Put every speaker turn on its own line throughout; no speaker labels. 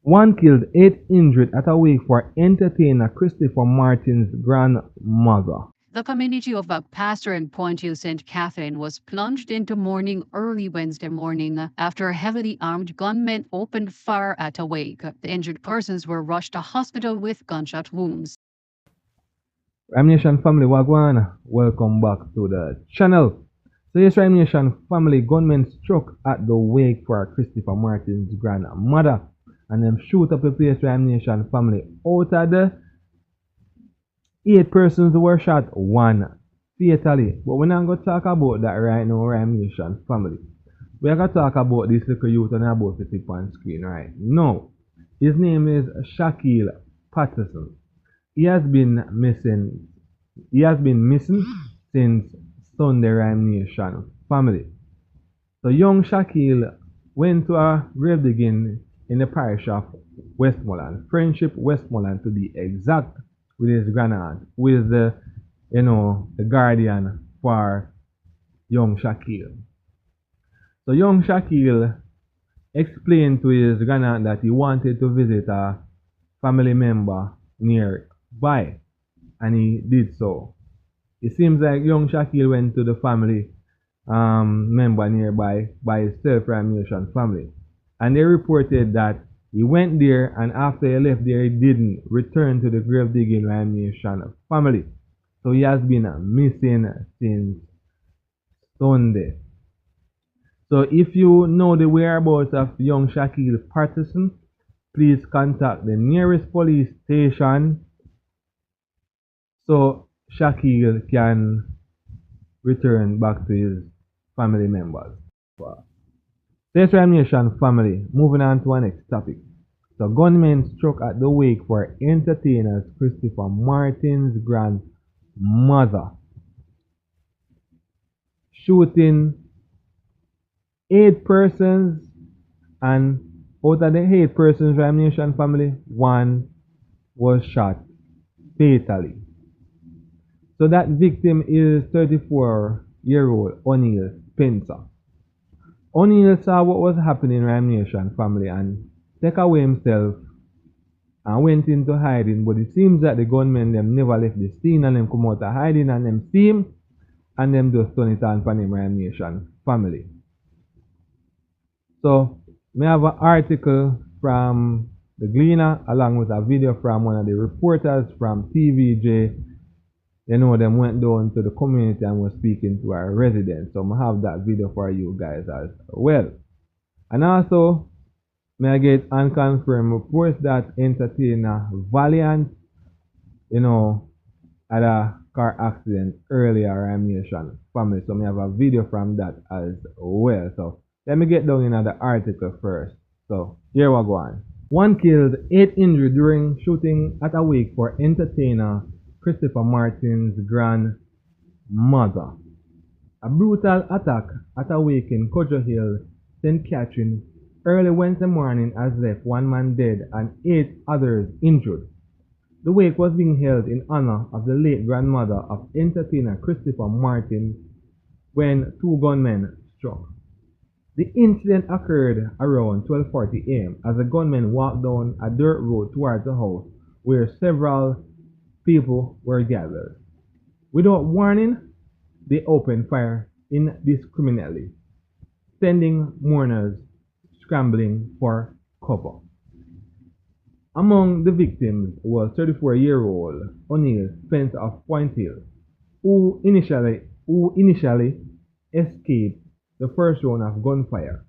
One killed, eight injured at a wake for entertainer Christopher Martin's grandmother.
The community of Pastor and Pointe St. Catherine was plunged into mourning early Wednesday morning after heavily armed gunmen opened fire at a wake. The injured persons were rushed to hospital with gunshot wounds.
Ram Nation family, Wagwan, welcome back to the channel. So yes, Ram Nation family, gunmen struck at the wake for Christopher Martin's grandmother and them shoot up the place. Ram Nation family, out of the 8 persons were shot, 1 fatally. But we're not going to talk about that right now, Ram Nation family. We're going to talk about this little youth and about the tip on screen right now. His name is Shaquille Patterson. He has been missing. He has been missing since Sunday, Ram Nation family. So young Shaquille went to a grave digging in the parish of Westmoreland, Friendship Westmoreland to be exact, with his grandaunt, who is the guardian for young Shaquille. So young Shaquille explained to his grandaunt that he wanted to visit a family member nearby, and he did so. It seems like young Shaquille went to the family member nearby by himself, Ram Nation family, and they reported that he went there, and after he left there, he didn't return to the grave digging Ram Nation family. So he has been missing since Sunday. So if you know the whereabouts of young Shaquille Patterson, please contact the nearest police station so Shaquille can return back to his family members. Thanks, Ram Nation family. Moving on to our next topic. So gunmen struck at the wake for entertainers Christopher Martin's grandmother, shooting 8 persons, and out of the 8 persons, Ram Nation family, 1 was shot fatally. So that victim is 34-year-old O'Neal Spencer. O'Neal saw what was happening in Ram Nation family and take away himself and went into hiding, but it seems that the gunmen them never left the scene and them come out of hiding and them see him and them just turn it on for him Ram Nation family. So we have an article from the Gleaner along with a video from one of the reporters from TVJ. You know, them went down to the community and was speaking to our residents. So I have that video for you guys as well. And also, may I get unconfirmed reports that entertainer Valiant, had a car accident earlier in Nation family. So I have a video from that as well. So let me get down in the article first. So here we go on. 1 killed, 8 injured during shooting at a wake for entertainer Christopher Martin's grandmother. A brutal attack at a wake in Cudjoe Hill, St. Catherine, early Wednesday morning has left 1 man dead and 8 others injured. The wake was being held in honor of the late grandmother of entertainer Christopher Martin when 2 gunmen struck. The incident occurred around 12:40 a.m. as the gunmen walked down a dirt road towards the house where several people were gathered. Without warning, they opened fire indiscriminately, sending mourners scrambling for cover. Among the victims was 34-year-old O'Neal Spencer of Point Hill, who initially escaped the first round of gunfire.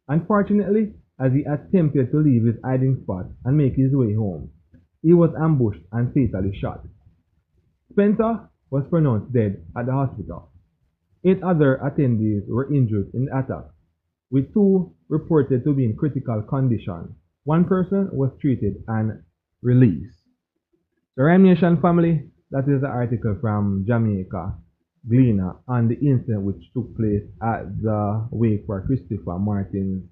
Unfortunately, as he attempted to leave his hiding spot and make his way home, he was ambushed and fatally shot. Spencer was pronounced dead at the hospital. 8 other attendees were injured in the attack, with 2 reported to be in critical condition. 1 person was treated and released. The Ram Nation family, that is the article from Jamaica Gleaner on the incident which took place at the wake for Christopher Martin's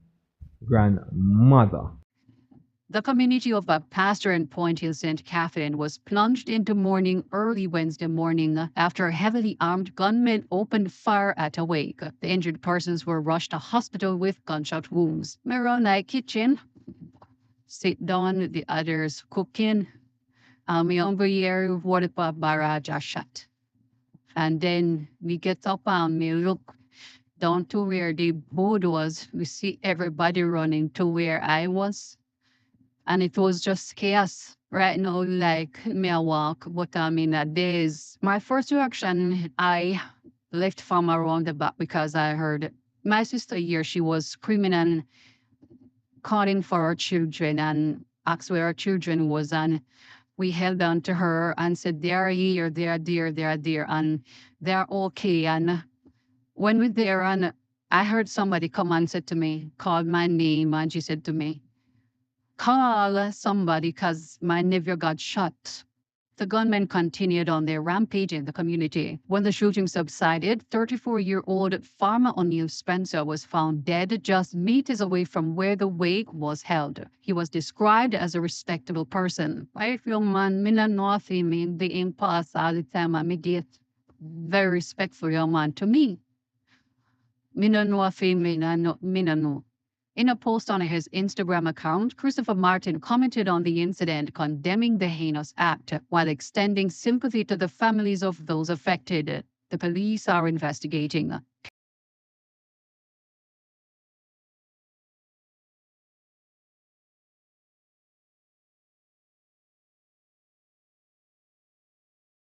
grandmother.
The community of Pastor and Pointe St. Catherine was plunged into mourning early Wednesday morning after heavily armed gunmen opened fire at a wake. The injured persons were rushed to hospital with gunshot wounds. Mirror Kitchen. sit down, the others cooking. Me over here, what about barrage are shut. And then we get up and me look down to where the boat was. We see everybody running to where I was. And it was just chaos. Right now, like me a walk, but I mean, days. My first reaction, I left from around the back because I heard my sister here, she was screaming and calling for her children and asked where her children was. And we held on to her and said, they are here, they are there, they are there, and they're okay. And when we're there, and I heard somebody come and said to me, called my name, and she said to me, call somebody because my nephew got shot. The gunmen continued on their rampage in the community. When the shooting subsided, 34-year-old farmer O'Neill Spencer was found dead just meters away from where the wake was held. He was described as a respectable person. I feel man, me no know if he mean the impasse all the time and me get very respectful young man to me. Me no know if he mean, me no know. In a post on his Instagram account, Christopher Martin commented on the incident, condemning the heinous act while extending sympathy to the families of those affected. The police are investigating.